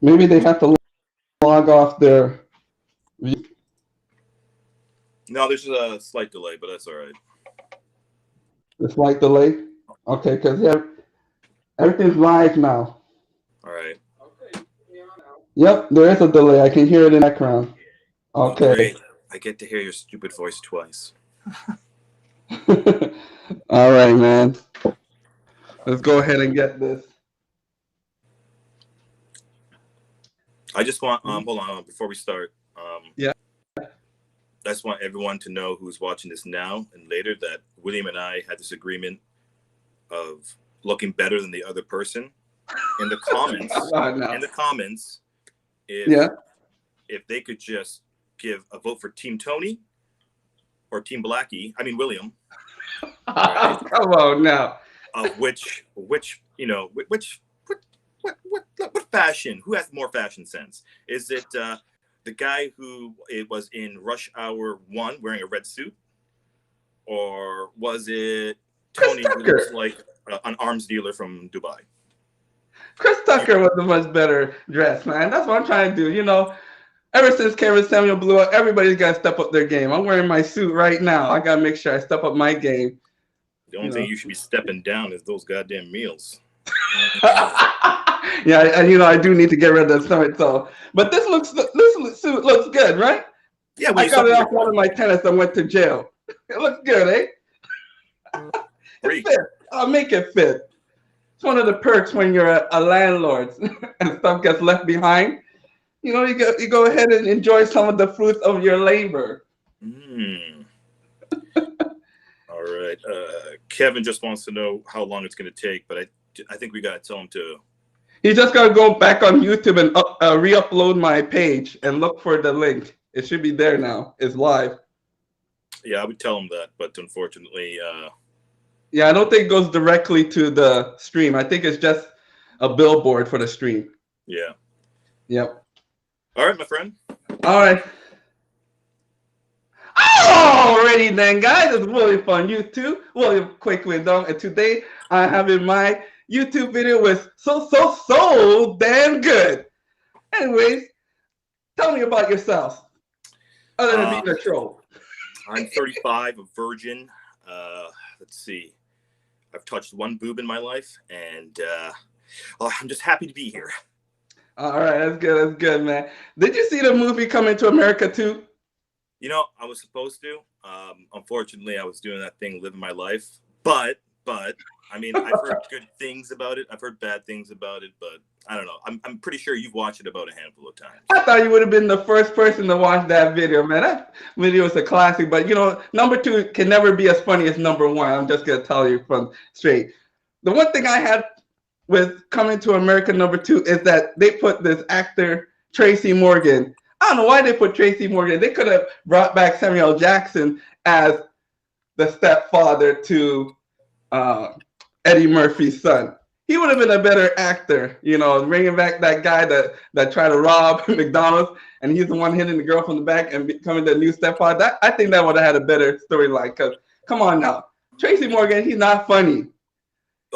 Maybe they have to log off their No, there's a slight delay, but that's all right. the slight delay. Okay, because everything's live now. All right. Yep, there is a delay. I can hear it in the background. Oh, Okay. great. I get to hear your stupid voice twice. All right, man. Let's go ahead and get this. I just want hold on before we start. Yeah. I just want everyone to know who's watching this now and later that William and I had this agreement of looking better than the other person. In the comments, if they could just give a vote for Team Tony or Team Blackie, I mean William. Right? Come on now. Of which you know which what fashion? Who has more fashion sense? Is it the guy who it was in Rush Hour 1 wearing a red suit, or was it Tony who looks like an arms dealer from Dubai? Chris Tucker was a much better dress, man. That's what I'm trying to do. You know, ever since Kevin Samuel blew up, everybody's got to step up their game. I'm wearing my suit right now. I got to make sure I step up my game. The only thing you should be stepping down is those goddamn meals. Yeah, and I do need to get rid of the stomach. So, but this suit looks good, right? Yeah, I got it off one of my tenants that went to jail. It looks good, eh? It fit. I'll make it fit. It's one of the perks when you're a landlord and stuff gets left behind. You go ahead and enjoy some of the fruits of your labor. All right. Kevin just wants to know how long it's going to take, but I think we got to tell him to. You just got to go back on YouTube and re-upload my page and look for the link. It should be there now. It's live. Yeah, I would tell him that, but unfortunately... Yeah, I don't think it goes directly to the stream. I think it's just a billboard for the stream. Yeah. Yep. All right, my friend. All right. Alrighty then, guys. It's William on YouTube. William Kweku Edom. And today I have in my YouTube video with so damn good. Anyways, tell me about yourself. Other than being a troll. I'm 35, a virgin. Let's see. I've touched one boob in my life, and I'm just happy to be here. All right, that's good. That's good, man. Did you see the movie Coming to America too? You know, I was supposed to. Unfortunately, I was doing that thing, living my life. But I mean, I've heard good things about it. I've heard bad things about it, but I don't know. I'm pretty sure you've watched it about a handful of times. I thought you would have been the first person to watch that video, man. That video is a classic, but number 2 can never be as funny as number 1. I'm just gonna tell you from straight. The one thing I had with Coming to America number 2 is that they put this actor Tracy Morgan. I don't know why they put Tracy Morgan. They could have brought back Samuel Jackson as the stepfather to Eddie Murphy's son. He would have been a better actor, bringing back that guy that tried to rob McDonald's, and he's the one hitting the girl from the back and becoming the new stepfather. I think that would have had a better storyline. Because come on now, Tracy Morgan, he's not funny.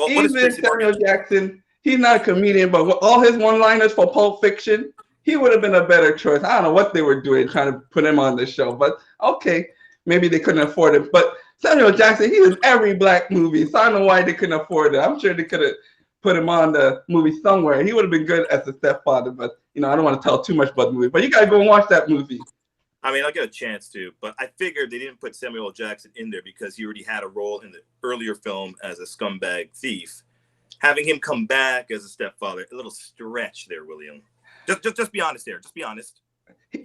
Even Samuel Jackson, he's not a comedian, but all his one-liners for Pulp Fiction, he would have been a better choice. I don't know what they were doing trying to put him on the show, but okay, maybe they couldn't afford it. But Samuel Jackson, he was every black movie, so I don't know why they couldn't afford it. I'm sure they could have put him on the movie somewhere. He would have been good as a stepfather, but I don't want to tell too much about the movie. But you gotta go and watch that movie. I mean, I'll get a chance to, but I figured they didn't put Samuel L. Jackson in there because he already had a role in the earlier film as a scumbag thief. Having him come back as a stepfather, a little stretch there, William. Just be honest there. Just be honest.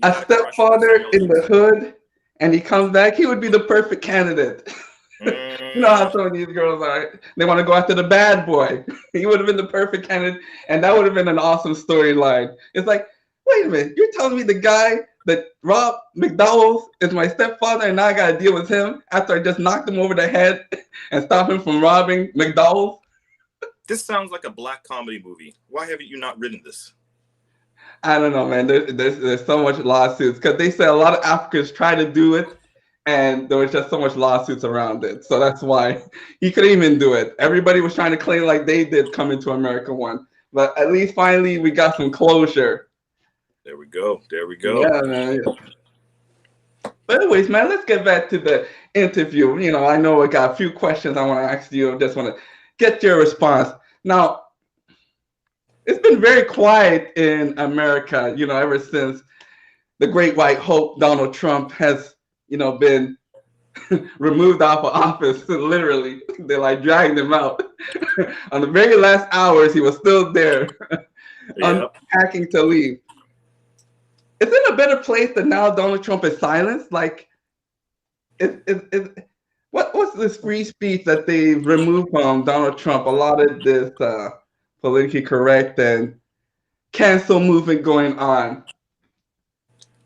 A stepfather in the hood, and he comes back, he would be the perfect candidate. You know how some of these girls are. They want to go after the bad boy. He would have been the perfect candidate, and that would have been an awesome storyline. It's like, wait a minute, you're telling me the guy that robbed McDonald's is my stepfather, and now I got to deal with him after I just knocked him over the head and stop him from robbing McDonald's? This sounds like a black comedy movie. Why haven't you not written this? I don't know, man. There's so much lawsuits because they said a lot of Africans try to do it, and there was just so much lawsuits around it. So that's why he couldn't even do it. Everybody was trying to claim like they did Coming to America 1. But at least finally we got some closure. There we go. There we go. Yeah, man. But anyways, man, let's get back to the interview. I know I got a few questions I want to ask you. I just want to get your response. Now, it's been very quiet in America, ever since the great white hope Donald Trump has, been removed off of office. Literally, they like dragged him out. On the very last hours, he was still there, unpacking to leave. Is it a better place that now Donald Trump is silenced? Like, what's this free speech that they removed from Donald Trump? A lot of this politically correct and cancel movement going on.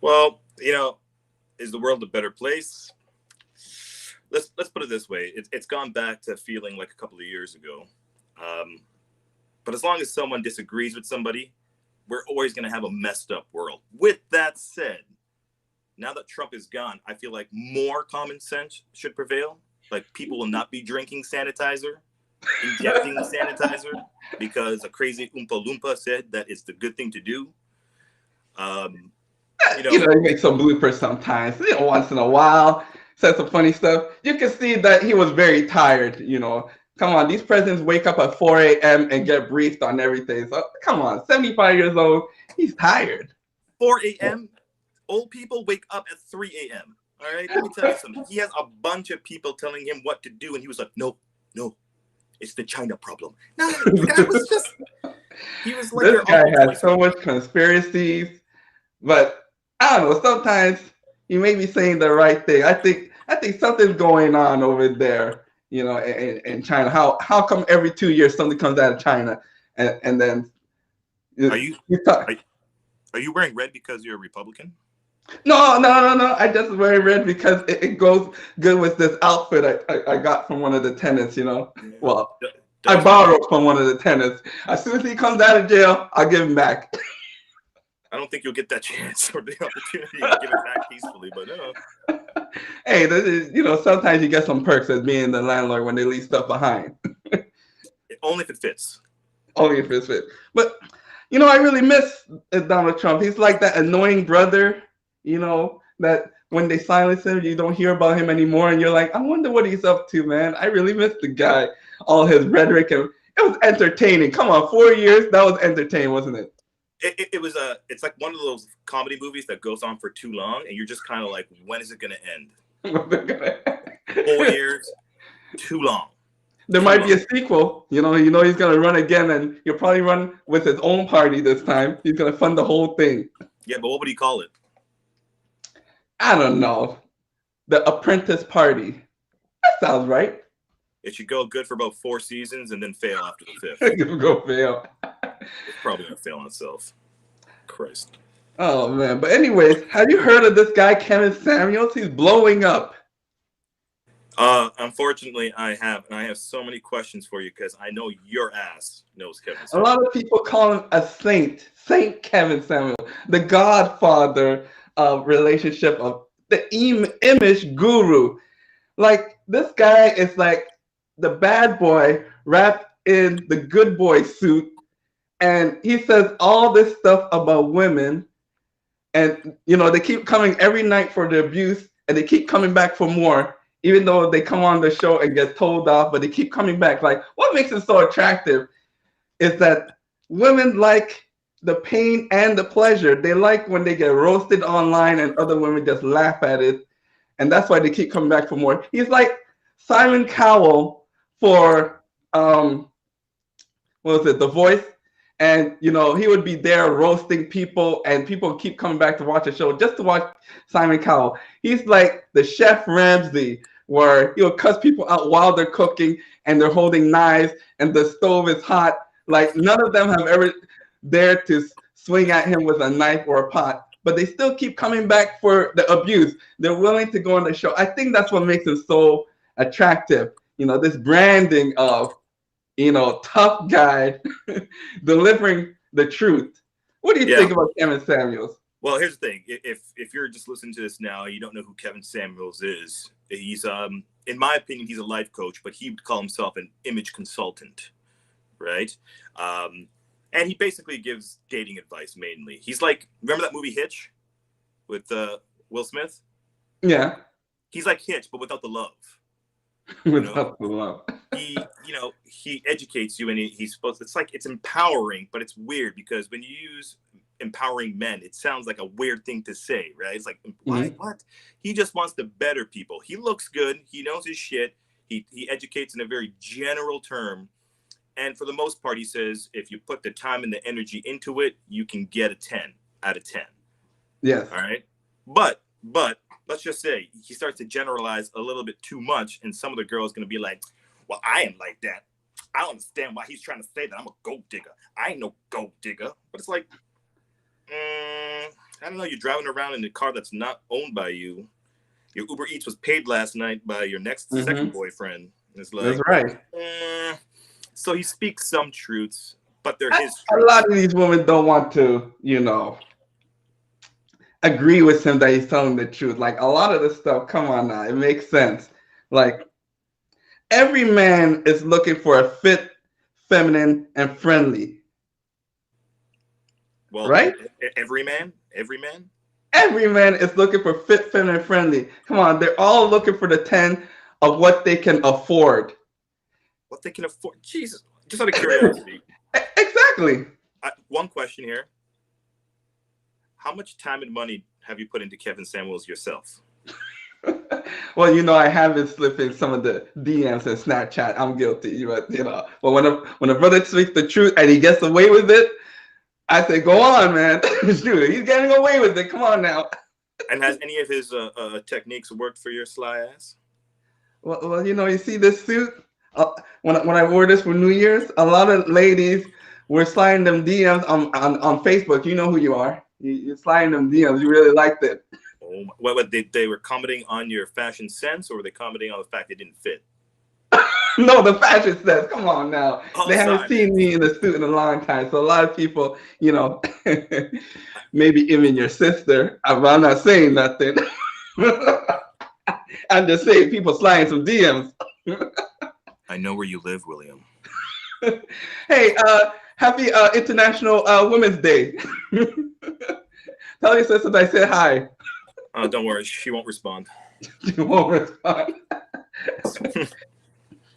Well, is the world a better place? Let's put it this way. It's gone back to feeling like a couple of years ago. But as long as someone disagrees with somebody, we're always going to have a messed up world. With that said, now that Trump is gone, I feel like more common sense should prevail. Like people will not be drinking sanitizer, injecting sanitizer, because a crazy Oompa Loompa said that it's the good thing to do. He makes some bloopers sometimes, once in a while, says some funny stuff. You can see that he was very tired, Come on, these presidents wake up at 4 a.m. and get briefed on everything. So come on, 75 years old, he's tired. 4 a.m.? Old people wake up at 3 a.m. All right, let me tell you something. He has a bunch of people telling him what to do, and he was like, no, it's the China problem. No, the guy was just, he was like, this guy has so much conspiracies, but I don't know, sometimes you may be saying the right thing. I think something's going on over there. In China, how come every 2 years something comes out of China, and then are you wearing red because you're a Republican? No. I just wear red because it goes good with this outfit I got from one of the tenants. Well, I borrowed from one of the tenants. As soon as he comes out of jail, I'll give him back. I don't think you'll get that chance or the opportunity to give it back peacefully, but hey, sometimes you get some perks as being the landlord when they leave stuff behind. Only if it fits. Only if it fits. But, I really miss Donald Trump. He's like that annoying brother, that when they silence him, you don't hear about him anymore. And you're like, I wonder what he's up to, man. I really miss the guy. All his rhetoric. And it was entertaining. Come on, 4 years, that was entertaining, wasn't it? It's like one of those comedy movies that goes on for too long, and you're just kind of like, when is it going to end? 4 years, too long. There might be a sequel. He's going to run again, and he'll probably run with his own party this time. He's going to fund the whole thing. Yeah, but what would he call it? I don't know. The Apprentice Party. That sounds right. It should go good for about 4 seasons and then fail after the 5th. It'll go fail. It's probably going to fail on itself. Christ. Oh, man. But anyways, have you heard of this guy, Kevin Samuels? He's blowing up. Unfortunately, I have. And I have so many questions for you because I know your ass knows Kevin Samuels. A lot of people call him a saint. Saint Kevin Samuels. The godfather of relationship of the image guru. Like, this guy is like the bad boy wrapped in the good boy suit. And he says all this stuff about women. And, they keep coming every night for the abuse. And they keep coming back for more. Even though they come on the show and get told off. But they keep coming back. Like, what makes it so attractive is that women like the pain and the pleasure. They like when they get roasted online and other women just laugh at it. And that's why they keep coming back for more. He's like Simon Cowell for, what was it, The Voice? And, he would be there roasting people, and people keep coming back to watch the show just to watch Simon Cowell. He's like the Chef Ramsay, where he'll cuss people out while they're cooking and they're holding knives and the stove is hot. Like, none of them have ever dared to swing at him with a knife or a pot, but they still keep coming back for the abuse. They're willing to go on the show. I think that's what makes him so attractive. This branding of, tough guy delivering the truth. What do you think about Kevin Samuels? Well, here's the thing. If you're just listening to this now, you don't know who Kevin Samuels is. He's, in my opinion, he's a life coach, but he would call himself an image consultant, right? And he basically gives dating advice mainly. He's like, remember that movie Hitch with Will Smith? Yeah. He's like Hitch, but without the love. Without the love. He educates you, and he's supposed. It's like it's empowering, but it's weird because when you use empowering men, it sounds like a weird thing to say, right? It's like, why? What? He just wants to better people. He looks good. He knows his shit. He educates in a very general term. And for the most part, he says, if you put the time and the energy into it, you can get a 10 out of 10. Yes. All right. But let's just say he starts to generalize a little bit too much. And some of the girls going to be like, well, I am like that. I don't understand why he's trying to say that I'm a gold digger. I ain't no gold digger. But it's like, I don't know. You're driving around in a car that's not owned by you. Your Uber Eats was paid last night by your next second boyfriend. It's like, that's right. So he speaks some truths, but they're his truths. A lot of these women don't want to, agree with him that he's telling the truth. Like a lot of this stuff, come on now, it makes sense. Like every man is looking for a fit, feminine, and friendly. Well, right? Every man? Every man is looking for fit, feminine, and friendly. Come on, they're all looking for the 10 of what they can afford. What they can afford? Jesus, just out of curiosity. Exactly. One question here. How much time and money have you put into Kevin Samuels yourself? Well, I have been slipping some of the DMs and Snapchat. I'm guilty, but But when a brother speaks the truth and he gets away with it, I say, go on, man. Shoot, he's getting away with it. Come on now. And has any of his techniques worked for your sly ass? Well, you see this suit? When I wore this for New Year's, a lot of ladies were sliding them DMs on Facebook. You know who you are. You're sliding them DMs. You really liked it. Oh, what they were commenting on your fashion sense, or were they commenting on the fact it didn't fit? No, the fashion sense. Come on now. Oh, they haven't seen me in a suit in a long time. So a lot of people, maybe even your sister. I'm not saying nothing. I'm just saying people sliding some DMs. I know where you live, William. Hey, happy International Women's Day. Tell your sister that I said hi. Oh, don't worry. She won't respond. She won't respond.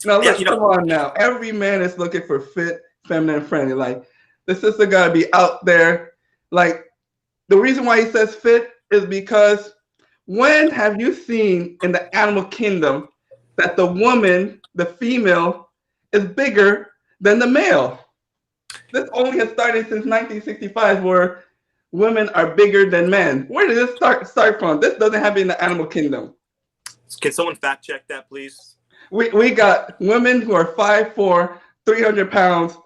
No, look, come on now. Every man is looking for fit, feminine, friendly. Like, the sister got to be out there. Like, the reason why he says fit is because when have you seen in the animal kingdom that the woman, the female, is bigger than the male? This only has started since 1965, where women are bigger than men. Where did this start from? This doesn't happen in the animal kingdom. Can someone fact check that, please? We got women who are 5'4", 300 pounds,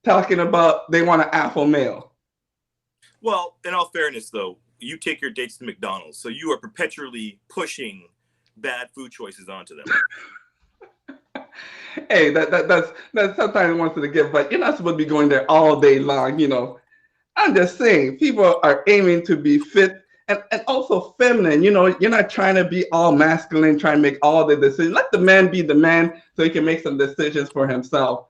talking about they want an alpha male. Well, in all fairness, though, you take your dates to McDonald's, so you are perpetually pushing bad food choices onto them. Hey, that's sometimes wants to give, but you're not supposed to be going there all day long. I'm just saying, people are aiming to be fit and also feminine. You're not trying to be all masculine, trying to make all the decisions. Let the man be the man so he can make some decisions for himself.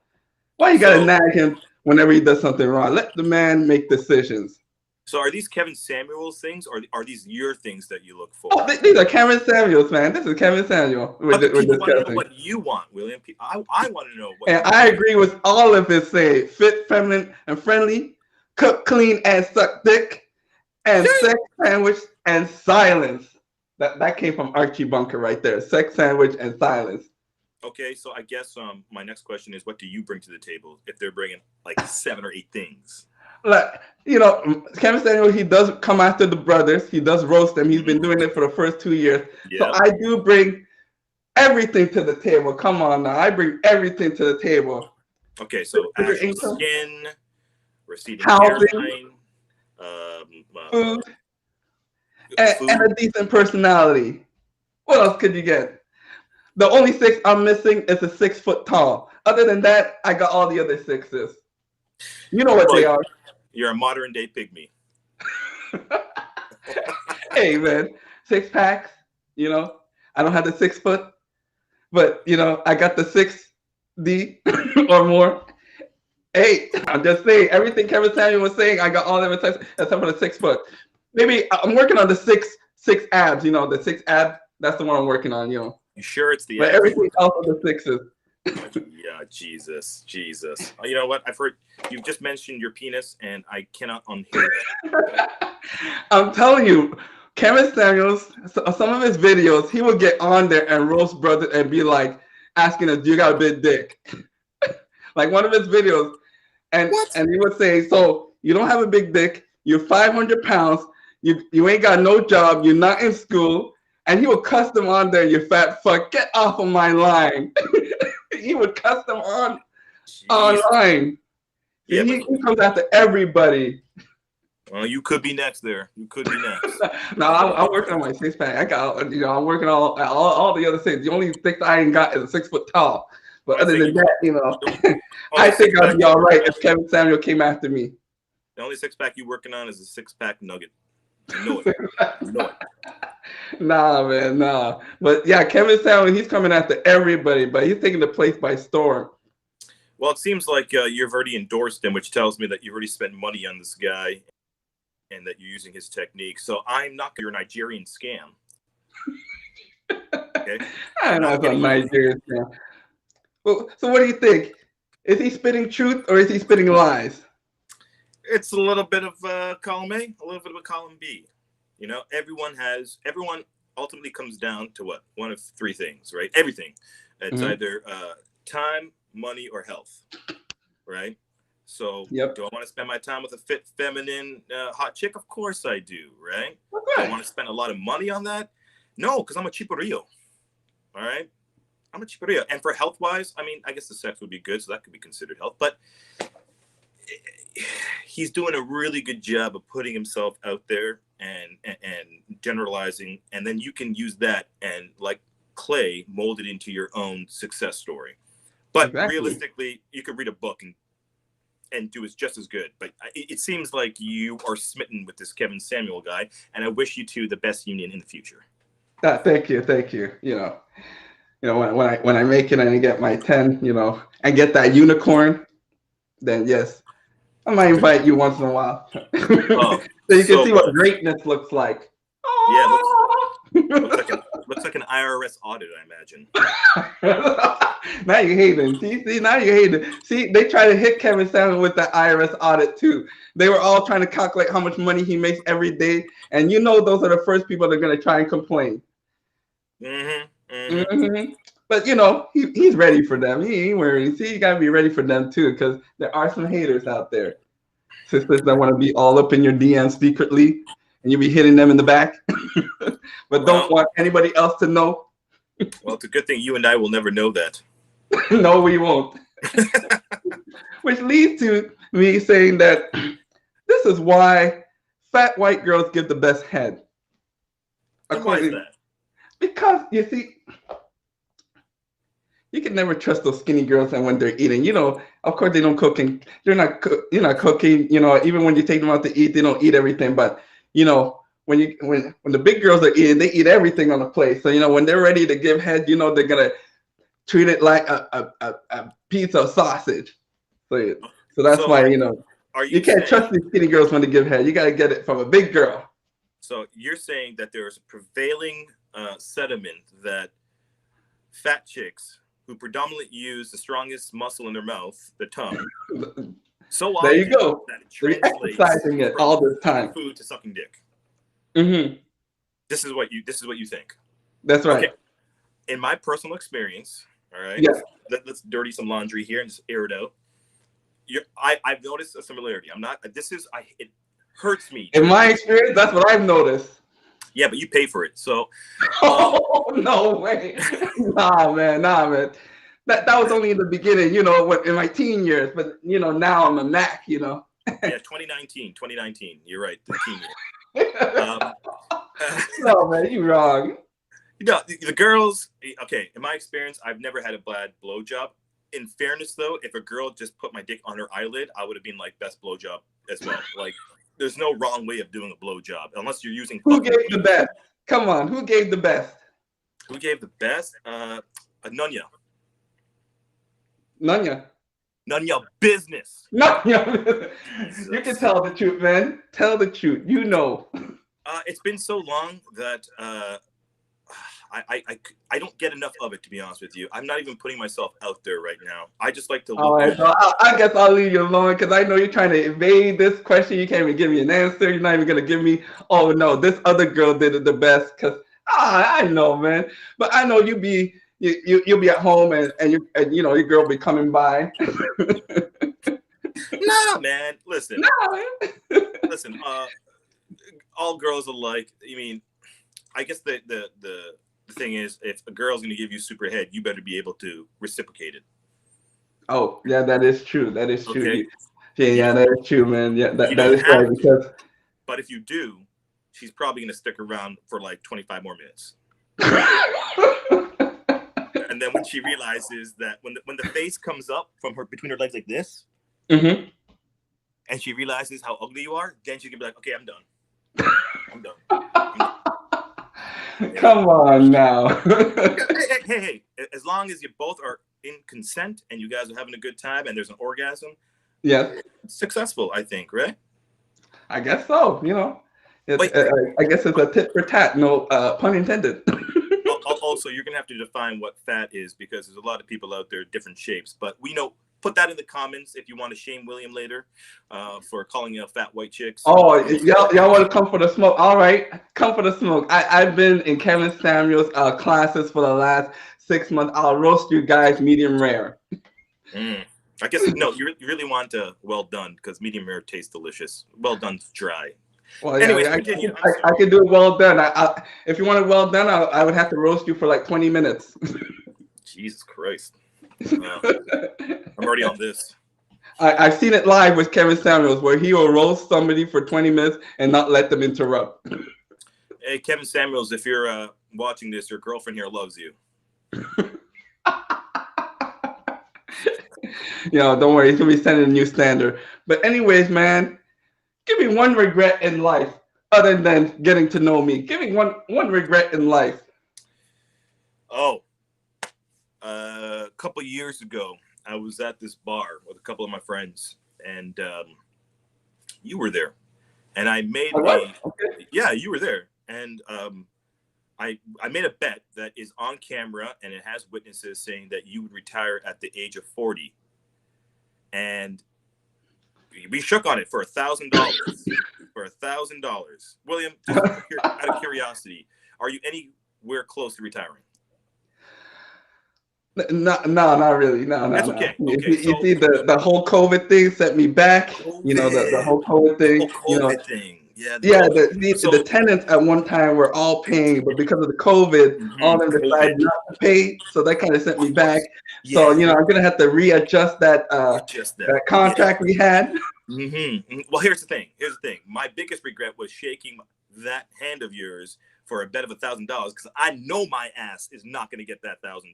Why you gotta nag him whenever he does something wrong? Let the man make decisions. So are these Kevin Samuels things, or are these your things that you look for? Oh, these are Kevin Samuels, man. This is Kevin Samuel. But people want to know what you want, William. I want to know what. And I agree with all of it. Say fit, feminine, and friendly. Cook, clean, and suck dick. And sex, sandwich, and silence. That came from Archie Bunker right there. Sex, sandwich, and silence. Okay, so I guess my next question is, what do you bring to the table if they're bringing like 7 or 8 things? Like, Kevin Samuel, he does come after the brothers. He does roast them. He's been doing it for the first 2 years. Yeah. So I do bring everything to the table. Come on now. I bring everything to the table. Okay, so actual skin, receding hairline, food, and a decent personality. What else could you get? The only 6 I'm missing is a 6 foot tall. Other than that, I got all the other 6s. You know what they are. You're a modern day pygmy. Hey man, 6 packs. I don't have the 6 foot, but I got the 6D or more. Hey, I'm just saying everything Kevin Samuel was saying. I got all them except for the 6 foot. Maybe I'm working on the six abs. You know, the 6 abs. That's the one I'm working on. You know. You sure it's the But abs? everything else are the 6s. Yeah, Jesus. You know what? I've heard you just mentioned your penis, and I cannot unhear that. I'm telling you, Kevin Samuels, some of his videos, he would get on there and roast brother and be like, asking us, "Do you got a big dick?" Like one of his videos, and What? and he would say, "So you don't have a big dick? You're 500 pounds. You ain't got no job. You're not in school." And he would cuss them on there. "You fat fuck, get off of my line." He would cuss them Jeez. online. Yeah, He comes after everybody. well, you could be next there. You could be next. No, I'm working on my 6 pack. I got, I'm working on all the other things. The only thing I ain't got is a 6 foot tall. But other than that, I think I'd be all right if Kevin Samuel came after me. The only 6-pack you're working on is a 6-pack nugget. I know it. I know it. Nah, man, nah. But yeah, Kevin Samuel, he's coming after everybody, but he's taking the place by storm. Well, it seems like you've already endorsed him, which tells me that you've already spent money on this guy and that you're using his technique. So I'm not your Nigerian scam. Okay? I don't know if I'm Nigerian scam. Well, so what do you think? Is he spitting truth or is he spitting lies? It's a little bit of column A, a little bit of a column B. You know, everyone ultimately comes down to what? One of 3 things, right? Everything. It's either time, money, or health, right? So do I want to spend my time with a fit, feminine, hot chick? Of course I do, right? Okay. Do I want to spend a lot of money on that? No, because I'm a chiporillo, all right? I'm a chiporillo. And for health-wise, I mean, I guess the sex would be good, so that could be considered health. But he's doing a really good job of putting himself out there and generalizing, and then you can use that and, like clay, mold it into your own success story. But realistically, you could read a book and do it just as good. But it seems like you are smitten with this Kevin Samuel guy, and I wish you two the best union in the future. Thank you. You know, when I make it and I get my 10, and get that unicorn, then yes, I might invite you once in a while, so you can see what greatness looks like. Yeah, looks like an IRS audit, I imagine. Now you're hating. See, now you're hating. See, they try to hit Kevin Samuel with that IRS audit too. They were all trying to calculate how much money he makes every day, and those are the first people that are going to try and complain. But he's ready for them. He ain't worried. See, you gotta be ready for them too, because there are some haters out there. Sisters that want to be all up in your DMs secretly, and you be hitting them in the back, but don't want anybody else to know. Well, it's a good thing you and I will never know that. No, we won't. Which leads to me saying that this is why fat white girls give the best head. Why is that? Because you see, you can never trust those skinny girls, and when they're eating, of course they don't cook, and you're not cooking. Even when you take them out to eat, they don't eat everything. But when the big girls are eating, they eat everything on the plate. So when they're ready to give head, they're gonna treat it like a piece of sausage. So that's why you can't trust these skinny girls when they give head. You gotta get it from a big girl. So you're saying that there's a prevailing sentiment that fat chicks who predominantly use the strongest muscle in their mouth, the tongue, so often there you go. that it translates exercising it all the time. Food to sucking dick. This is what you think. That's right. Okay. In my personal experience, all right. Yes. Let's dirty some laundry here and just air it out. I've noticed a similarity. It hurts me. In my experience, that's what I've noticed. Yeah, but you pay for it, so. No way! Nah, man. That was only in the beginning, in my teen years. But now I'm a Mac. Yeah, 2019. You're right, the teen years. No, man, you're wrong. The girls. Okay, in my experience, I've never had a bad blowjob. In fairness, though, if a girl just put my dick on her eyelid, I would have been like, best blowjob as well. Like. There's no wrong way of doing a blowjob unless you're using. Who gave the best? Come on, who gave the best? Who gave the best? Nunya. Nunya. None of your business. No, you can tell the truth, man. Tell the truth. You know. It's been so long that I don't get enough of it, to be honest with you. I'm not even putting myself out there right now. I just like to look. All right, so I guess I'll leave you alone because I know you're trying to evade this question. You can't even give me an answer. You're not even gonna give me. Oh no, this other girl did it the best. Because I know, man. But I know you'll be at home and you know your girl be coming by. Nah, man. Listen. Nah, man. Listen. All girls alike. I mean, I guess the thing is, if a girl's going to give you super head, you better be able to reciprocate it. Oh, yeah, that is true. That is true. Okay. Yeah, that is true, man. Yeah, that is have right. Because, but if you do, she's probably going to stick around for like 25 more minutes. And then when she realizes that when the face comes up from her between her legs like this, mm-hmm. and she realizes how ugly you are, then she can be like, okay, I'm done. I'm done. Come on now. hey, as long as you both are in consent and you guys are having a good time and there's an orgasm, yeah, successful, I think, right? I guess so. You know, I guess it's a tit for tat. No pun intended. Also, you're gonna have to define what fat is because there's a lot of people out there different shapes. But we know. Put that in the comments if you want to shame William later for calling you fat white chicks. Oh, y'all want to come for the smoke? All right, come for the smoke. I've been in Kevin Samuel's classes for the last 6 months. I'll roast you guys medium rare. I guess no, you really want well done because medium rare tastes delicious. Well done's dry. Well, anyways, I can do it well done. If you want it well done, I would have to roast you for like 20 minutes. Jesus Christ. I'm already on this. I've seen it live with Kevin Samuels where he will roast somebody for 20 minutes and not let them interrupt. Hey, Kevin Samuels, if you're watching this, your girlfriend here loves you. Don't worry. He's going to be setting a new standard. But anyways, man, give me one regret in life other than getting to know me. Give me one regret in life. Oh. A couple of years ago, I was at this bar with a couple of my friends, and you were there. And I made yeah, you were there. And I made a bet that is on camera, and it has witnesses saying that you would retire at the age of 40. And we shook on it for $1,000. For $1,000. William, just out of curiosity, are you anywhere close to retiring? No, not really. No. That's okay. You see, the whole COVID thing set me back. The whole COVID thing. The whole COVID thing. Yeah. The tenants at one time were all paying, but because of the COVID, all of them decided not to pay. So that kind of sent me back. Yeah. So I'm gonna have to readjust that contract we had. Mm-hmm. Well, here's the thing. My biggest regret was shaking that hand of yours for a bet of $1,000 because I know my ass is not gonna get that $1,000.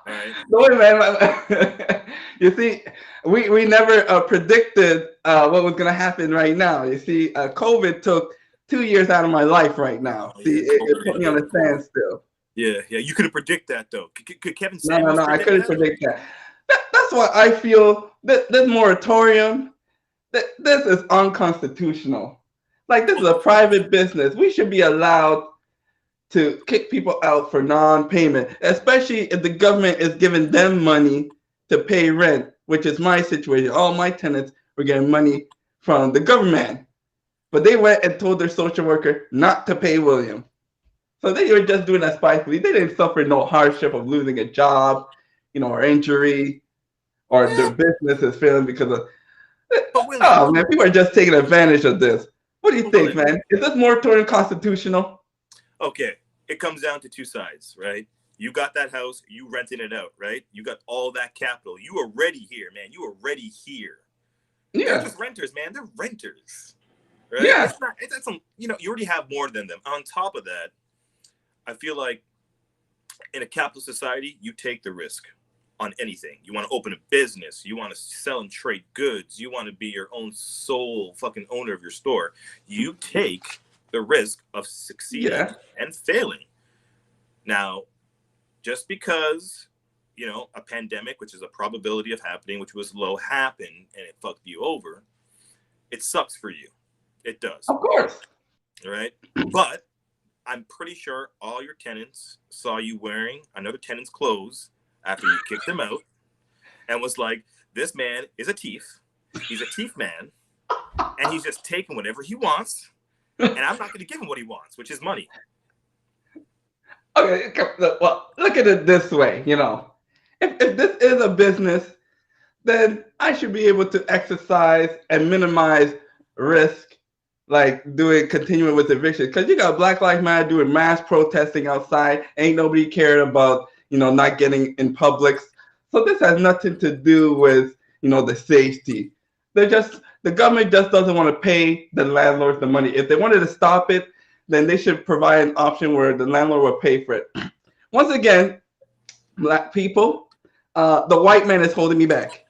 Right. No, man. You see, we never predicted what was going to happen right now. You see, COVID took 2 years out of my life right now. See, it put me on a standstill. Yeah. You couldn't predict that, though. Could Kevin Samuels No, I couldn't predict that. That's why I feel that this moratorium, this is unconstitutional. Like, this is a private business. We should be allowed to kick people out for non-payment, especially if the government is giving them money to pay rent, which is my situation. All my tenants were getting money from the government, but they went and told their social worker not to pay William. So they were just doing that spitefully. They didn't suffer no hardship of losing a job, or injury, or their business is failing because of. Oh man, people are just taking advantage of this. What do you think, man? Is this moratorium constitutional? Okay, it comes down to two sides, right? You got that house, you renting it out, right? You got all that capital. You are ready here, man. You are ready here. Yeah. They're just renters, man. They're renters, right? Yeah. It's not some, you already have more than them. On top of that, I feel like in a capitalist society, you take the risk on anything. You want to open a business. You want to sell and trade goods. You want to be your own sole fucking owner of your store. You take the risk of succeeding and failing. Now, just because, a pandemic, which is a probability of happening, which was low, happened and it fucked you over, it sucks for you. It does. Of course. Right? But I'm pretty sure all your tenants saw you wearing another tenant's clothes after you kicked them out and was like, this man is a thief. He's a thief man. And he's just taking whatever he wants. And I'm not going to give him what he wants, which is money. Okay, well, look at it this way, If this is a business, then I should be able to exercise and minimize risk, like continuing with eviction. Because you got Black Lives Matter doing mass protesting outside. Ain't nobody cared about, not getting in Publix. So this has nothing to do with, the safety. The government just doesn't want to pay the landlords the money. If they wanted to stop it, then they should provide an option where the landlord will pay for it. Once again, Black people, the white man is holding me back.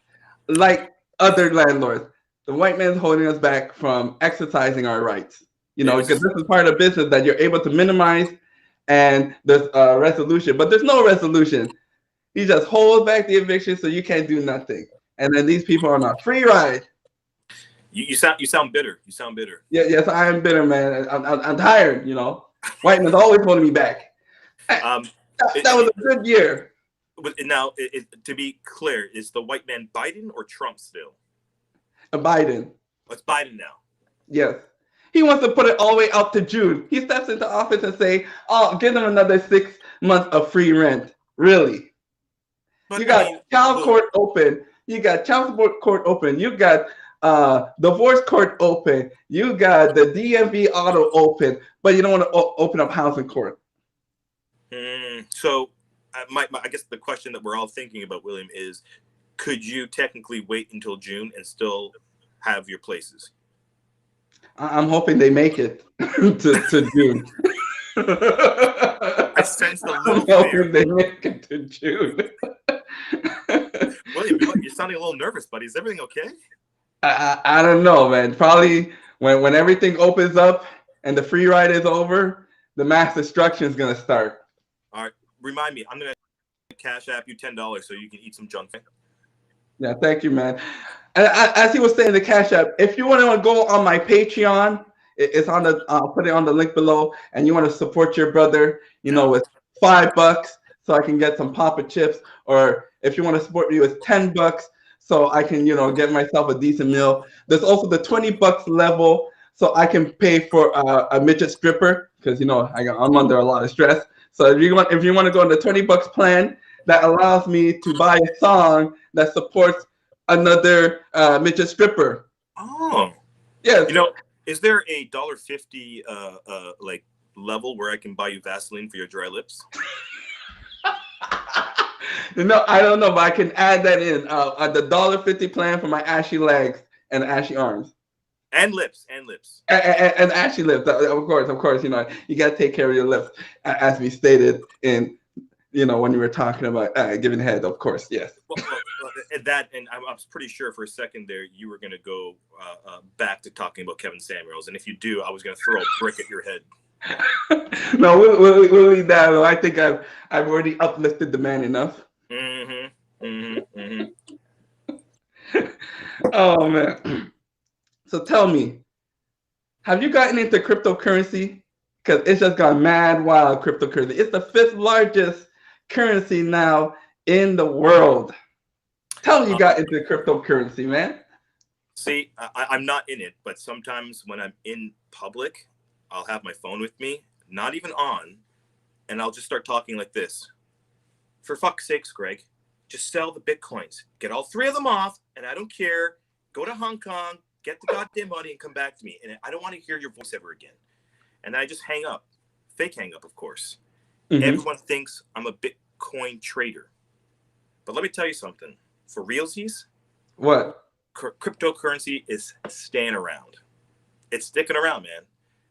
Like other landlords, the white man is holding us back from exercising our rights. Because this is part of business that you're able to minimize, and there's a resolution. But there's no resolution. He just holds back the eviction so you can't do nothing. And then these people are on a free ride. You sound bitter. You sound bitter. Yeah, yes, I am bitter, man. I'm tired. White man's always holding me back. That was a good year. Now, to be clear, is the white man Biden or Trump still? Biden. It's Biden now. Yes. He wants to put it all the way up to June. He steps into office and say, "Oh, give them another 6 months of free rent." Really? But you got child court open. You got child support court open. You got divorce court open. You got the DMV auto open, but you don't want to open up housing court. So, I guess the question that we're all thinking about, William, is: could you technically wait until June and still have your places? I'm hoping they make it to June. I sense a little fear. They make it to June. William, you're sounding a little nervous, buddy. Is everything okay? I don't know, man. Probably when everything opens up and the free ride is over, the mass destruction is gonna start. All right, remind me. I'm gonna Cash App you $10 so you can eat some junk. Yeah, thank you, man. And as he was saying, the Cash App. If you want to go on my Patreon, it's on the. I'll put it on the link below. And you want to support your brother, with $5, so I can get some Papa chips, or if you want to support me with $10, so I can, get myself a decent meal. There's also the $20 level, so I can pay for a midget stripper, because I'm under a lot of stress. So if you want to go on the $20 plan, that allows me to buy a song that supports another midget stripper. Oh, yes. Is there a $1.50 like level where I can buy you Vaseline for your dry lips? No, I don't know, but I can add that in. The $1.50 plan for my ashy legs and ashy arms. And lips. And ashy lips. Of course. You got to take care of your lips, as we stated in, when you were talking about giving head. Of course, yes. Well, and I was pretty sure for a second there you were going to go back to talking about Kevin Samuels, and if you do, I was going to throw a brick at your head. No, we'll leave that. I think I've already uplifted the man enough. Oh man. So tell me, have you gotten into cryptocurrency? Because it's just gone mad wild, cryptocurrency. It's the 5th largest currency now in the world. Tell me you got into cryptocurrency, man. See, I'm not in it, but sometimes when I'm in public, I'll have my phone with me, not even on, and I'll just start talking like this. For fuck's sakes, Greg, just sell the Bitcoins. Get all 3 of them off, and I don't care. Go to Hong Kong, get the goddamn money, and come back to me. And I don't want to hear your voice ever again. And then I just hang up. Fake hang up, of course. Mm-hmm. Everyone thinks I'm a Bitcoin trader. But let me tell you something. For realsies, what? Cryptocurrency is staying around. It's sticking around, man.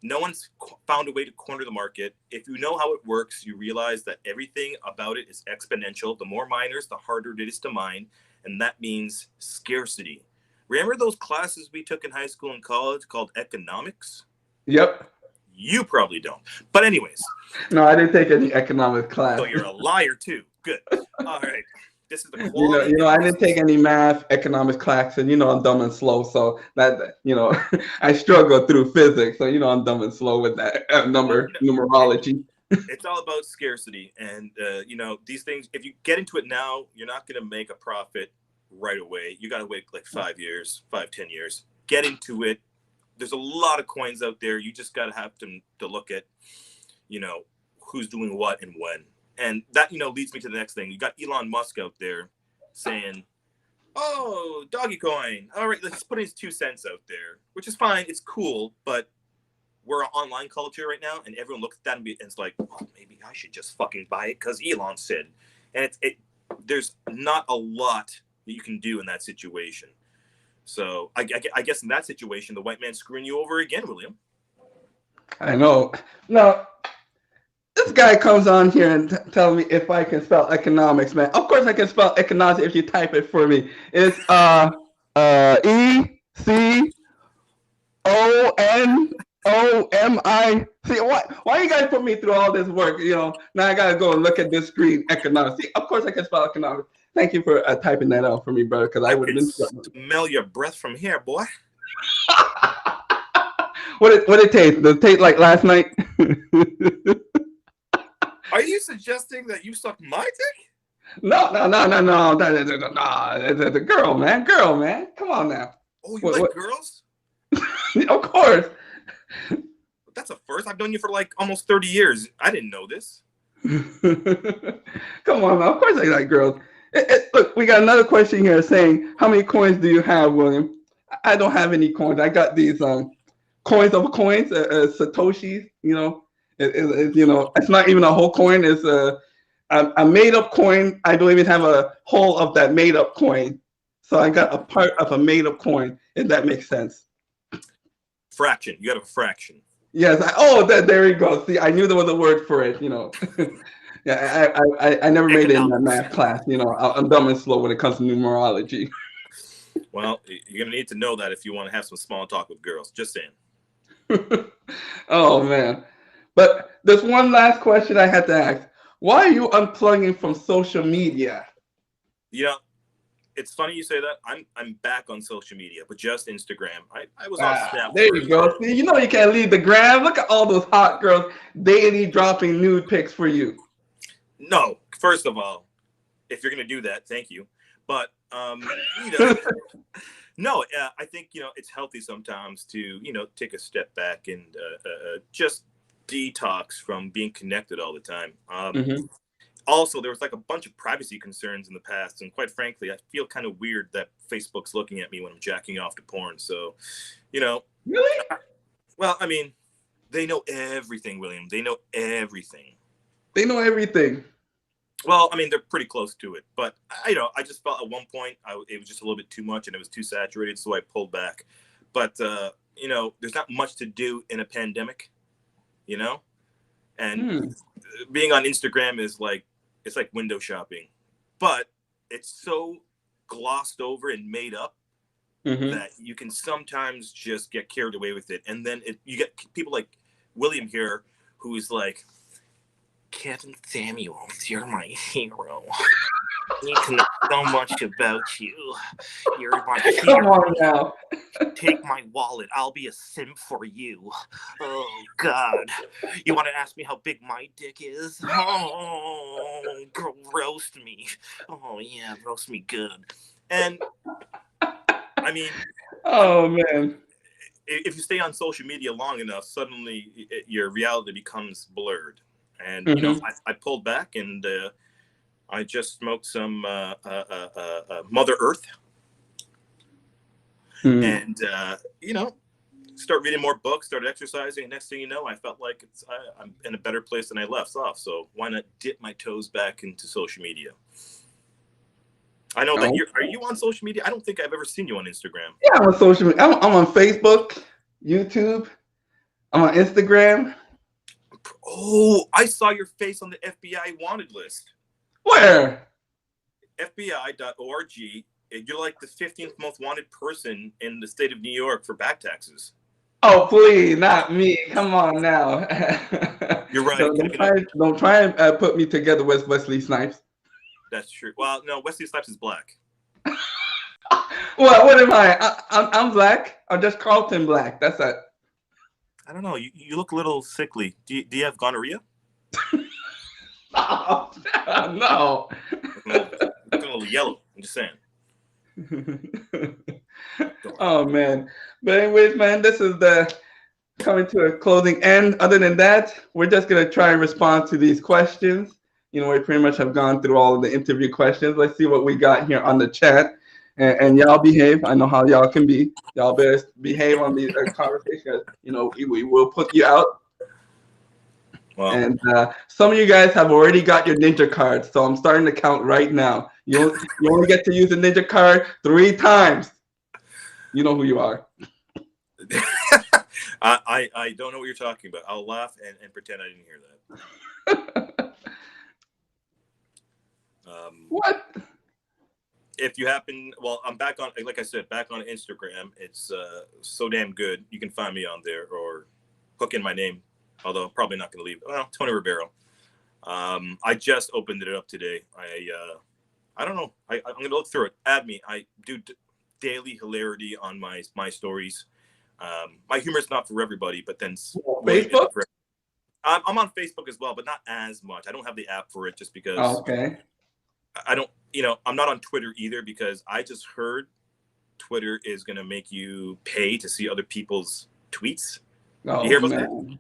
No one's found a way to corner the market. If you know how it works, you realize that everything about it is exponential. The more miners, the harder it is to mine. And that means scarcity. Remember those classes we took in high school and college called economics? Yep. You probably don't. But anyways. No, I didn't take any economics class. So you're a liar too. Good. All right. This is the quality. I didn't take any math, economics class, and I'm dumb and slow. So that I struggle through physics. So I'm dumb and slow with that numerology. It's all about scarcity, and these things. If you get into it now, you're not going to make a profit right away. You got to wait like 10 years. Get into it. There's a lot of coins out there. You just got to have to look at, who's doing what and when. And that, leads me to the next thing. You got Elon Musk out there saying, oh, doggy coin. All right, let's put his 2 cents out there, which is fine. It's cool. But we're an online culture right now. And everyone looks at that and it's like, well, maybe I should just fucking buy it because Elon said. And there's not a lot that you can do in that situation. So I guess in that situation, the white man's screwing you over again, William. I know. Now, this guy comes on here and tells me if I can spell economics, man. Of course I can spell economics if you type it for me. It's ECONOMIC. Why you guys put me through all this work? Now I gotta go and look at this screen. Economics. See, of course I can spell economics. Thank you for typing that out for me, brother, because I would have been smell your breath from here, boy. What it taste? Does it taste like last night? Are you suggesting that you sucked my dick? No. The girl, man. Come on now. Oh, you like girls? Of course. That's a first. I've known you for like almost 30 years. I didn't know this. Come on, man. Of course I like girls. Look, we got another question here saying, how many coins do you have, William? I don't have any coins. I got these coins of coins, Satoshis, it's not even a whole coin. It's a made up coin. I don't even have a whole of that made up coin. So I got a part of a made up coin, if that makes sense. Fraction. You got a fraction. Yes. There you go. See, I knew there was a word for it, Yeah, I never made it in that math class. I'm dumb and slow when it comes to numerology. Well, you're going to need to know that if you want to have some small talk with girls. Just saying. Oh, man. But there's one last question I had to ask. Why are you unplugging from social media? It's funny you say that. I'm back on social media, but just Instagram. I was on Snap. There you go. See, you can't leave the gram. Look at all those hot girls daily dropping nude pics for you. No, first of all, if you're going to do that, thank you. But, no, I think, it's healthy sometimes to, take a step back and just detox from being connected all the time. Also, there was like a bunch of privacy concerns in the past. And quite frankly, I feel kind of weird that Facebook's looking at me when I'm jacking off to porn. So, Really? Well, I mean, they know everything, William. They know everything. They know everything. Well, I mean, they're pretty close to it. But, I just felt at one point it was just a little bit too much and it was too saturated. So I pulled back. But, there's not much to do in a pandemic, And being on Instagram is like, it's like window shopping. But it's so glossed over and made up that you can sometimes just get carried away with it. And then you get people like William here who's like, Kevin Samuels, you're my hero. I need to know so much about you. You're my hero. Come on now. Take my wallet. I'll be a simp for you. Oh, God. You want to ask me how big my dick is? Oh, roast me. Oh, yeah, roast me good. And, I mean... Oh, man. If you stay on social media long enough, suddenly your reality becomes blurred. And, I pulled back and I just smoked some Mother Earth. And, start reading more books, started exercising. And next thing you know, I felt like I'm in a better place than I left off. So why not dip my toes back into social media? I know that are you on social media? I don't think I've ever seen you on Instagram. Yeah, I'm on social media. I'm on Facebook, YouTube. I'm on Instagram. Oh, I saw your face on the FBI wanted list. Where? FBI.org. You're like the 15th most wanted person in the state of New York for back taxes. Oh, please, not me. Come on now. You're right. Don't try and put me together with Wesley Snipes. That's true. Well, no, Wesley Snipes is black. What am I? I'm black. I'm just Carlton black. That's it. I don't know. You look a little sickly. Do you have gonorrhea? Oh, no. Looking a little yellow. I'm just saying. Oh man. But anyways, man, this is the coming to a closing end. Other than that, we're just gonna try and respond to these questions. You know, we pretty much have gone through all of the interview questions. Let's see what we got here on the chat. And y'all behave. I know how y'all can be. Y'all better behave on these conversations. You know, we will put you out. Wow. And some of you guys have already got your ninja cards, so I'm starting to count right now. You only get to use the ninja card 3 times. You know who you are. I don't know what you're talking about. I'll laugh and pretend I didn't hear that. What? If you happen, well, I'm back on, like I said, back on Instagram. It's Sodamngood. You can find me on there or hook in my name. Although I'm probably not going to leave. Well, Tony Ribeiro. I just opened it up today. I don't know. I'm going to look through it. Add me. I do daily hilarity on my stories. My humor is not for everybody, but then Facebook. I'm on Facebook as well, but not as much. I don't have the app for it just because. Oh, okay. I don't. You know, I'm not on Twitter either because I just heard Twitter is going to make you pay to see other people's tweets. Oh, you hear about man. that?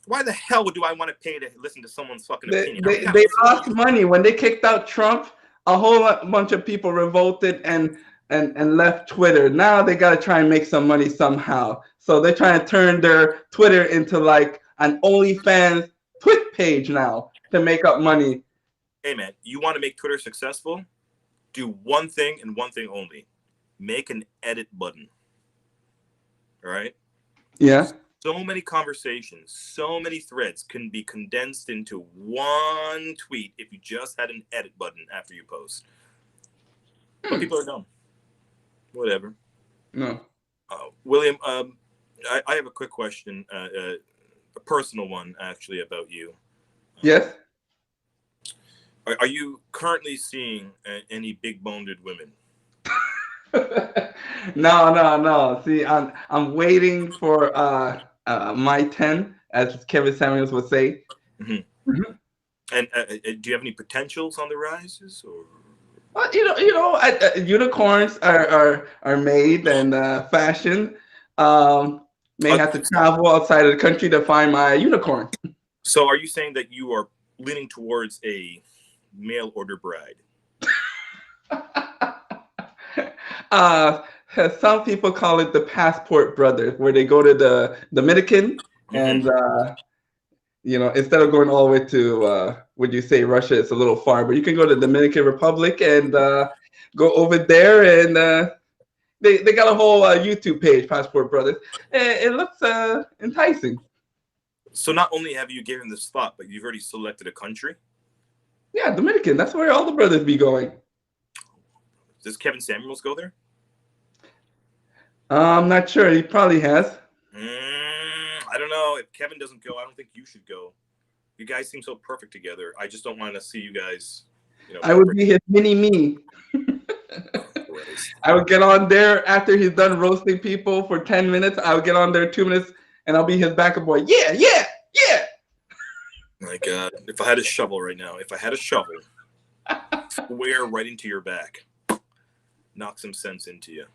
Why the hell do I want to pay to listen to someone's fucking opinion? They lost money when they kicked out Trump. A whole bunch of people revolted and left Twitter. Now they got to try and make some money somehow. So they're trying to turn their Twitter into like an OnlyFans Twit page now to make up money. Hey man, you want to make Twitter successful? Do one thing and one thing only: make an edit button. All right? Yeah. So many conversations, so many threads can be condensed into one tweet if you just had an edit button after you post. But people are dumb. Whatever. No. William, I have a quick question, a personal one actually about you. Yes. Are you currently seeing any big-boned women? No. See, I'm waiting for my 10, as Kevin Samuels would say. Mm-hmm. Mm-hmm. And do you have any potentials on the rises? Or? Unicorns are made and fashioned. May have to travel outside of the country to find my unicorn. So, are you saying that you are leaning towards a mail order bride? Some people call it the passport brothers, where they go to the Dominican and instead of going all the way to would you say Russia, it's a little far, but you can go to the Dominican Republic and go over there, and they got a whole YouTube page, Passport Brothers. It looks enticing. So not only have you given the spot, but you've already selected a country? Yeah, Dominican. That's where all the brothers be going. Does Kevin Samuels go there? I'm not sure. He probably has. I don't know. If Kevin doesn't go, I don't think you should go. You guys seem so perfect together. I just don't want to see you guys. I would be his mini me. I would get on there after he's done roasting people for 10 minutes. I would get on there 2 minutes, and I'll be his backup boy. Yeah. My God, if I had a shovel right now, swear right into your back, knock some sense into you.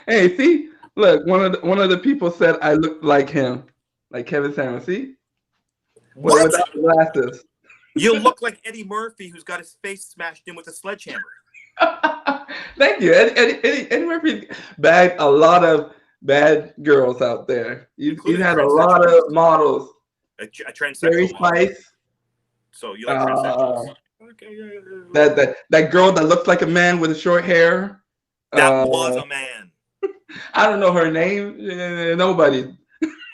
Hey, see, look, one of the people said I looked like him, like Kevin Samuels. See, what? Without the glasses. You look like Eddie Murphy, who's got his face smashed in with a sledgehammer. Thank you, Eddie Murphy bagged a lot of bad girls out there. He's had a lot of models. A transsexual model. So you like transsexuals? Okay. That girl that looks like a man with short hair. That was a man. I don't know her name. Nobody.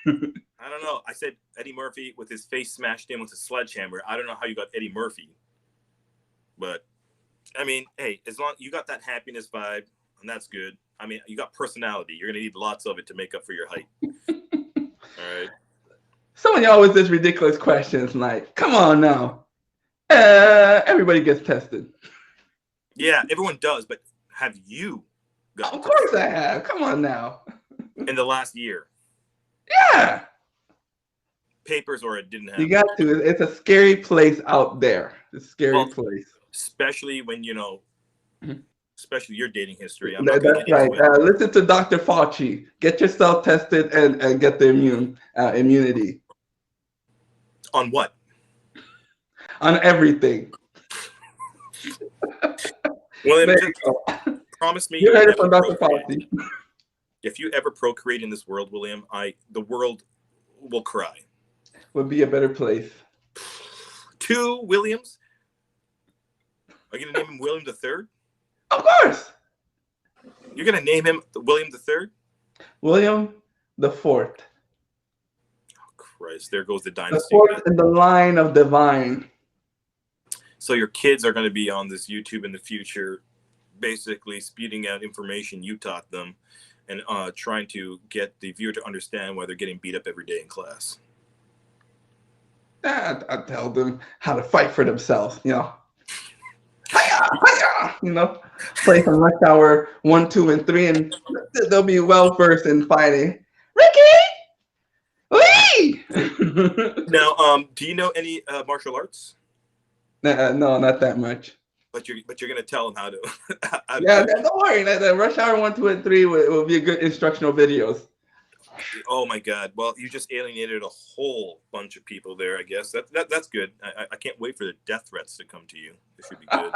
I don't know. I said Eddie Murphy with his face smashed in with a sledgehammer. I don't know how you got Eddie Murphy, but I mean, hey, as long you got that happiness vibe, and that's good. I mean, you got personality. You're gonna need lots of it to make up for your height. All right. Some of y'all with this ridiculous questions, like, come on now. Everybody gets tested. Yeah, everyone does, but have you gotten Of course I have. Come on now. in the last year? Yeah. Papers or it didn't happen? You got to. It's a scary place out there. It's a scary Well, place. especially when especially your dating history. I'm not That's going to get right. into it. Listen to Dr. Fauci. Get yourself tested and get the immunity. On what? On everything. Well, There just you go. promise me You you'll heard it never from Dr. procreate. Fauci. If you ever procreate in this world, William, the world will cry. Would be a better place. 2 Williams? Are you going to name him William III? Of course. You're going to name him William III? William the Fourth. Oh, Christ, there goes the The dynasty. fourth in the line of divine. So your kids are going to be on this YouTube in the future, basically spewing out information you taught them and trying to get the viewer to understand why they're getting beat up every day in class. I tell them how to fight for themselves, Hiya, hiya, play some Rush Hour 1, 2, and 3, and they'll be well versed in fighting. Ricky, Lee. Now, do you know any martial arts? No, not that much. But you're going to tell them how to. Don't worry. The Rush Hour 1, 2, and 3 will be a good instructional videos. Oh my God! Well, you just alienated a whole bunch of people there. I guess that's good. I can't wait for the death threats to come to you. It should be good.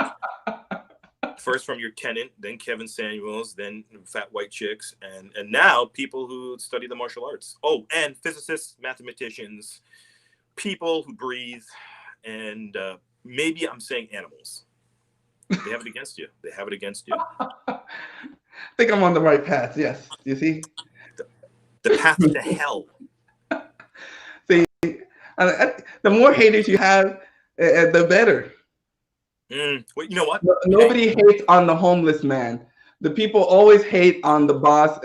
First from your tenant, then Kevin Samuels, then fat white chicks, and now people who study the martial arts. Oh, and physicists, mathematicians, people who breathe, and maybe I'm saying animals. They have it against you. They have it against you. I think I'm on the right path. Yes. You see. The path to hell. See, the more haters you have, the better. Well, you know what? Nobody hates on the homeless man. The people always hate on the boss,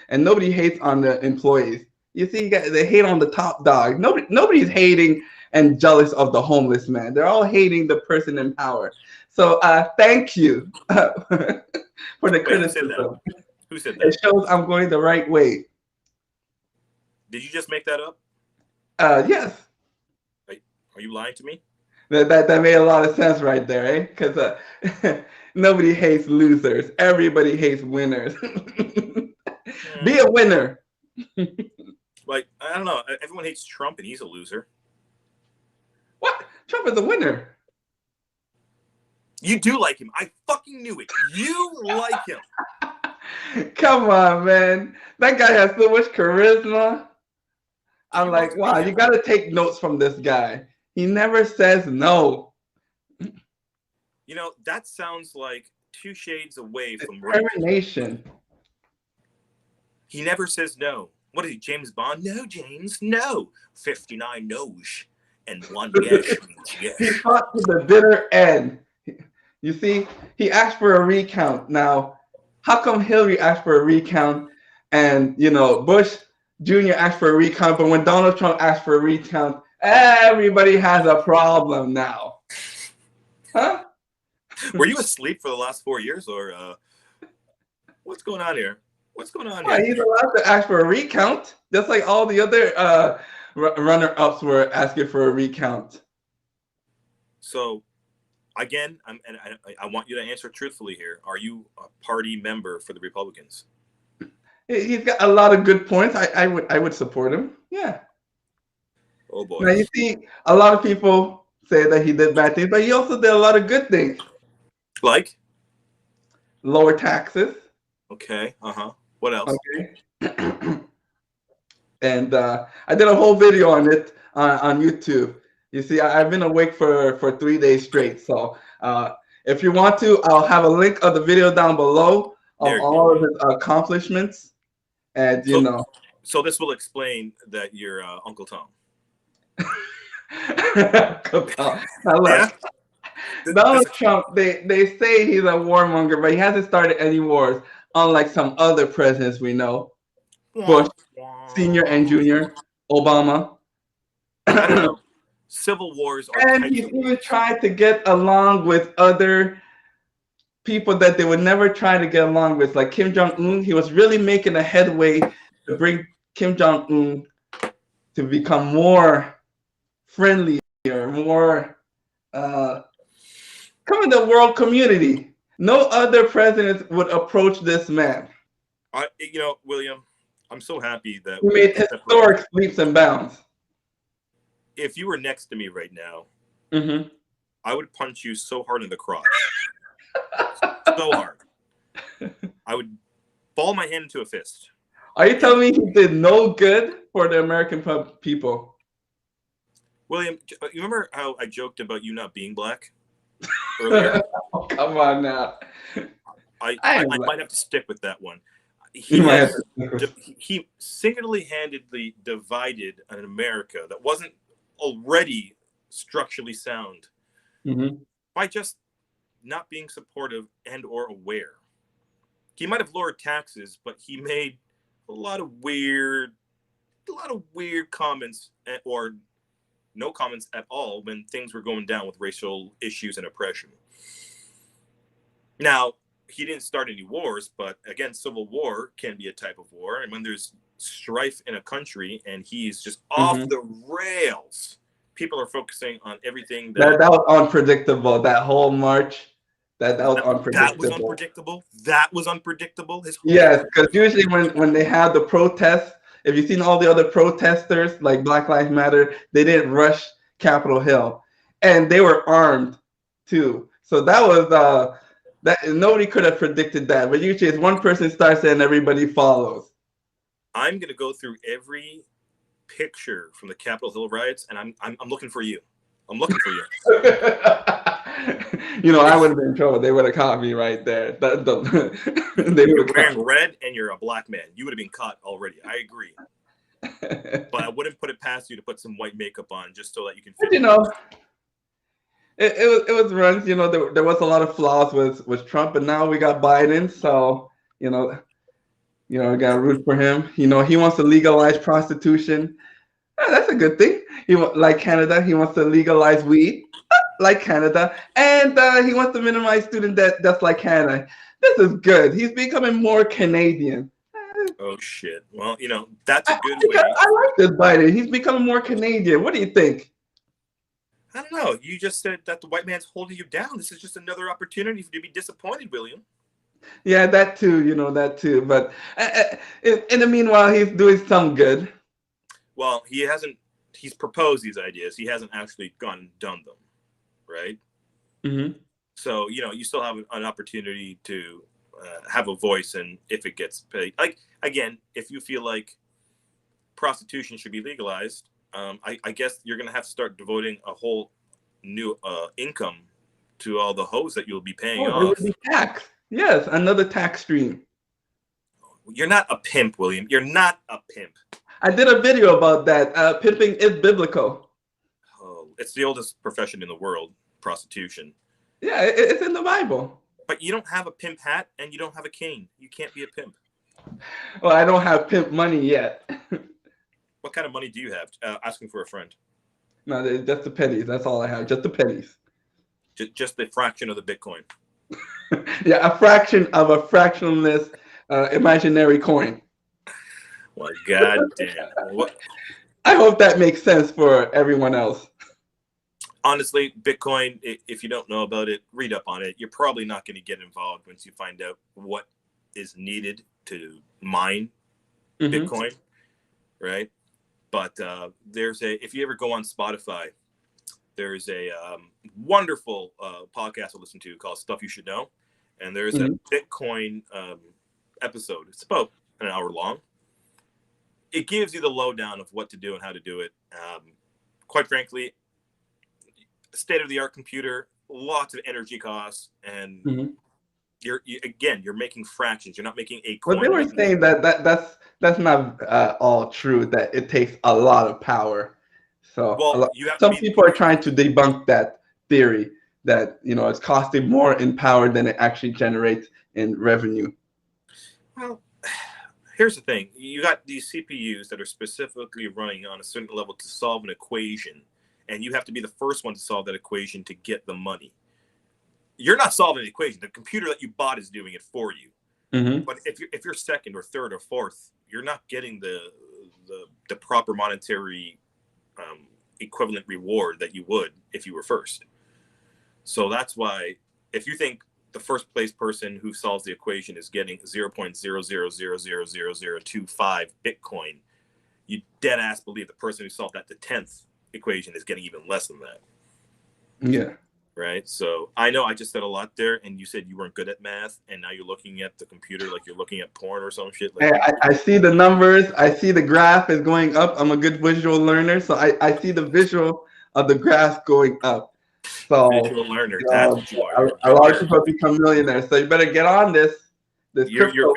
and nobody hates on the employees. You see, they hate on the top dog. Nobody's hating and jealous of the homeless man. They're all hating the person in power. So thank you for the criticism. Who said that? It shows I'm going the right way. Did you just make that up? Yes. Are you lying to me? That made a lot of sense right there, eh? Because nobody hates losers. Everybody hates winners. Be a winner. Like, I don't know. Everyone hates Trump and he's a loser. What? Trump is a winner. You do like him. I fucking knew it. You like him. Come on, man. That guy has so much charisma. I'm like, wow, you got to take notes from this guy. He never says no. You know, that sounds like 2 shades away from determination. He never says no. What is he, James Bond? No, James, no. 59 no's and 1 yes means yes. He fought to the bitter end. You see, he asked for a recount. Now, how come Hillary asked for a recount and, Bush Jr. asked for a recount, but when Donald Trump asked for a recount, everybody has a problem now. Huh? Were you asleep for the last 4 years, or what's going on here? What's going on here? He's allowed to ask for a recount, just like all the other runner-ups were asking for a recount. So, again, I want you to answer truthfully here. Are you a party member for the Republicans? He's got a lot of good points. I would support him. Yeah. Oh boy. Now you see, a lot of people say that he did bad things, but he also did a lot of good things. Like? Lower taxes. Okay. What else? Okay. And I did a whole video on it on YouTube. You see, I've been awake for 3 days straight. So if you want to, I'll have a link of the video down below of all of his accomplishments. And So this will explain that you're Uncle Tom. Uncle Tom. Now look, Donald Trump, they say he's a warmonger, but he hasn't started any wars, unlike some other presidents we know. Bush, Senior and Junior, Obama. I don't know. Civil wars are And types he's of even wars. tried to get along with other people that they would never try to get along with, like Kim Jong-un. He was really making a headway to bring Kim Jong-un to become more friendlier, more come in the world community. No other president would approach this man. William, I'm so happy that He we made separated. historic leaps and bounds. If you were next to me right now, Mm-hmm. I would punch you so hard in the crotch. So hard. I would ball my hand into a fist. Are you telling me he did no good for the American people? William, you remember how I joked about you not being black earlier? Oh, come on now. I might have to stick with that one. You might have He singularly-handedly divided an America that wasn't already structurally sound by just not being supportive and or aware. He might have lowered taxes, but he made a lot of weird comments, or no comments at all when things were going down with racial issues and oppression. Now, he didn't start any wars, but again, civil war can be a type of war. And when there's strife in a country and he's just off the rails, people are focusing on everything that was unpredictable. That whole march, that was unpredictable. That was unpredictable. That was unpredictable. Yes, because usually when they have the protests, if you've seen all the other protesters, like Black Lives Matter, they didn't rush Capitol Hill, and they were armed too. So that was that nobody could have predicted that. But usually, it's one person starts and everybody follows. I'm gonna go through every picture from the Capitol Hill riots, and I'm looking for you. I'm looking for you. I would have been in trouble. They would have caught me right there. You're wearing red and you're a black man. You would have been caught already. I agree. But I wouldn't put it past you to put some white makeup on just so that you can fit in. It was runs. There was a lot of flaws with Trump, but now we got Biden, so we got to root for him. He wants to legalize prostitution. That's a good thing. Like Canada, he wants to legalize weed, like Canada, and he wants to minimize student debt, just like Canada. This is good. He's becoming more Canadian. Oh shit! Well, that's a good way. I like this Biden. He's becoming more Canadian. What do you think? I don't know. You just said that the white man's holding you down. This is just another opportunity for you to be disappointed, William. Yeah, that too. That too. But in the meanwhile, he's doing some good. Well, he's proposed these ideas. He hasn't actually gone and done them, right? Mm-hmm. So, you still have an opportunity to have a voice, and if it gets paid. Like, again, if you feel like prostitution should be legalized, I guess you're going to have to start devoting a whole new income to all the hoes that you'll be paying off. Be tax. Yes, another tax stream. You're not a pimp, William. You're not a pimp. I did a video about that. Pimping is biblical. Oh, it's the oldest profession in the world, prostitution. Yeah, it's in the Bible. But you don't have a pimp hat and you don't have a cane. You can't be a pimp. Well, I don't have pimp money yet. What kind of money do you have? Asking for a friend. No, just the pennies. That's all I have. Just the pennies. Just the fraction of the Bitcoin. Yeah, a fraction of a fractionless imaginary coin. Well, goddamn. What? I hope that makes sense for everyone else. Honestly, Bitcoin, if you don't know about it, read up on it. You're probably not going to get involved once you find out what is needed to mine Bitcoin, right? But if you ever go on Spotify, there's a wonderful podcast I listen to called Stuff You Should Know. And there's a Bitcoin episode. It's about an hour long. It gives you the lowdown of what to do and how to do it. Quite frankly, state-of-the-art computer, lots of energy costs, and you're making fractions. You're not making a coin. But they were saying that's not all true, that it takes a lot of power. So some people are trying to debunk that theory that it's costing more in power than it actually generates in revenue. Well, here's the thing. You got these CPUs that are specifically running on a certain level to solve an equation. and you have to be the first one to solve that equation to get the money. You're not solving the equation. The computer that you bought is doing it for you. But if you're second or third or fourth, you're not getting the proper monetary equivalent reward that you would if you were first. So that's why if you think the first place person who solves the equation is getting 0.00000025 Bitcoin, you dead ass believe the person who solved that the 10th equation is getting even less than that. Yeah. Right. So I know I just said a lot there, and you said you weren't good at math, and now you're looking at the computer like you're looking at porn or some shit. Like, hey, I see the numbers. I see the graph is going up. I'm a good visual learner, so I see the visual of the graph going up. So visual learner, that's what you are. A lot of people become millionaires. So you better get on this. You're visual.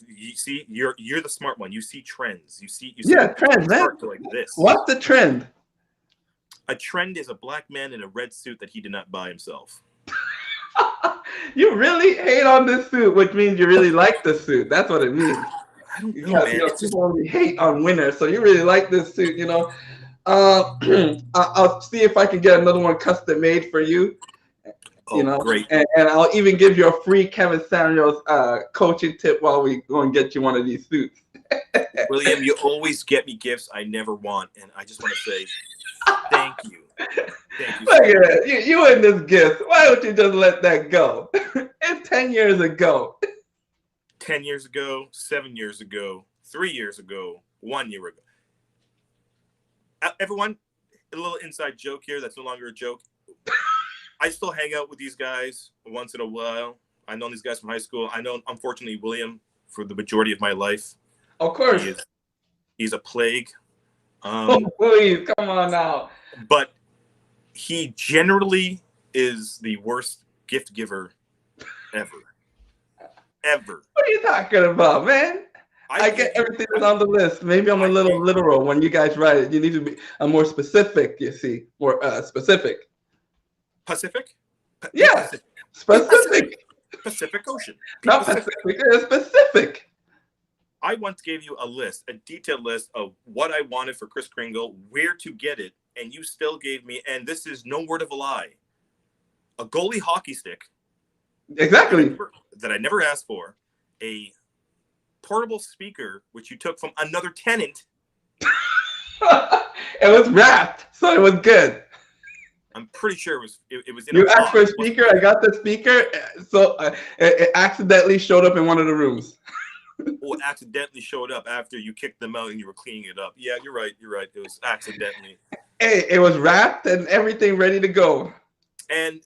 You see, you're the smart one. You see trends. You see trends, man. Like this. What's the trend? A trend is a black man in a red suit that he did not buy himself. You really hate on this suit, which means you really like the suit. That's what it means. I don't know, man. People only hate on winners, so you really like this suit, you know. I'll see if I can get another one custom made for you. Oh, you know, great. And I'll even give you a free Kevin Samuels coaching tip while we go and get you one of these suits. William, you always get me gifts I never want, and I just want to say thank you. Thank you. Look at that. You and this gift. Why don't you just let that go? It's 10 years ago. 10 years ago, 7 years ago, 3 years ago, 1 year ago. Everyone, a little inside joke here that's no longer a joke. I still hang out with these guys once in a while. I've known these guys from high school. I know, unfortunately, William for the majority of my life. Of course. He's a plague. Please, come on now. But he generally is the worst gift giver ever. Ever. What are you talking about, man? I get everything that's on the list. Maybe I'm a little literal when you guys write it. You need to be more specific, you see. More specific. Pacific? Yeah. Specific. Pacific Ocean. Not Pacific. It's specific. I once gave you a list, a detailed list of what I wanted for Kris Kringle, where to get it, and you still gave me, and this is no word of a lie, a goalie hockey stick. Exactly. That I never asked for, a portable speaker, which you took from another tenant. It was wrapped, so it was good. I'm pretty sure it was in you asked for a speaker, I got the speaker, so it accidentally showed up in one of the rooms. Well, it accidentally showed up after you kicked them out and you were cleaning it up. Yeah, you're right. It was accidentally. Hey, it was wrapped and everything ready to go. And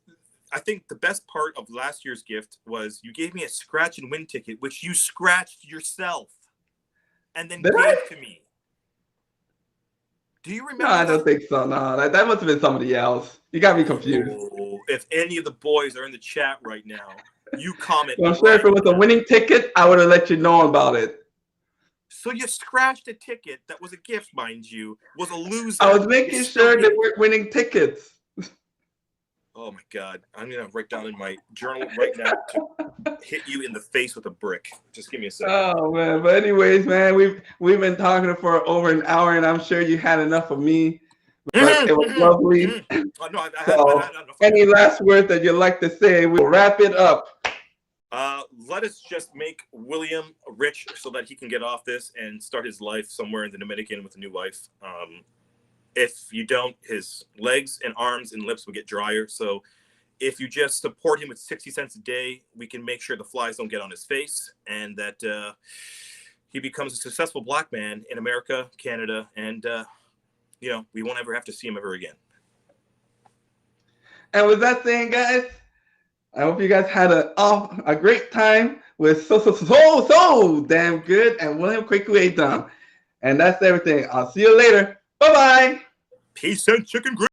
I think the best part of last year's gift was you gave me a scratch and win ticket, which you scratched yourself and then gave to me. Do you remember? No, I don't think so. No, that must have been somebody else. You got me confused. Oh, if any of the boys are in the chat right now, you comment. Well, I'm sure if it was a winning ticket, I would have let you know about it. So you scratched a ticket that was a gift, mind you, was a loser. I was making sure they weren't winning tickets. Oh my God. I'm going to write down in my journal right now to hit you in the face with a brick. Just give me a second. Oh man. But anyways, man, we've been talking for over an hour and I'm sure you had enough of me. But it was lovely. Oh, no, I had enough. Any last words that you'd like to say? We'll wrap it up. Let us just make William rich so that he can get off this and start his life somewhere in the Dominican with a new wife. If you don't, his legs and arms and lips will get drier. So if you just support him with 60 cents a day, we can make sure the flies don't get on his face and that he becomes a successful black man in America, Canada, and we won't ever have to see him ever again. And with that saying, guys, I hope you guys had a great time with so damn good and William Kweku Edom. And that's everything. I'll see you later. Bye-bye. Peace and chicken gravy.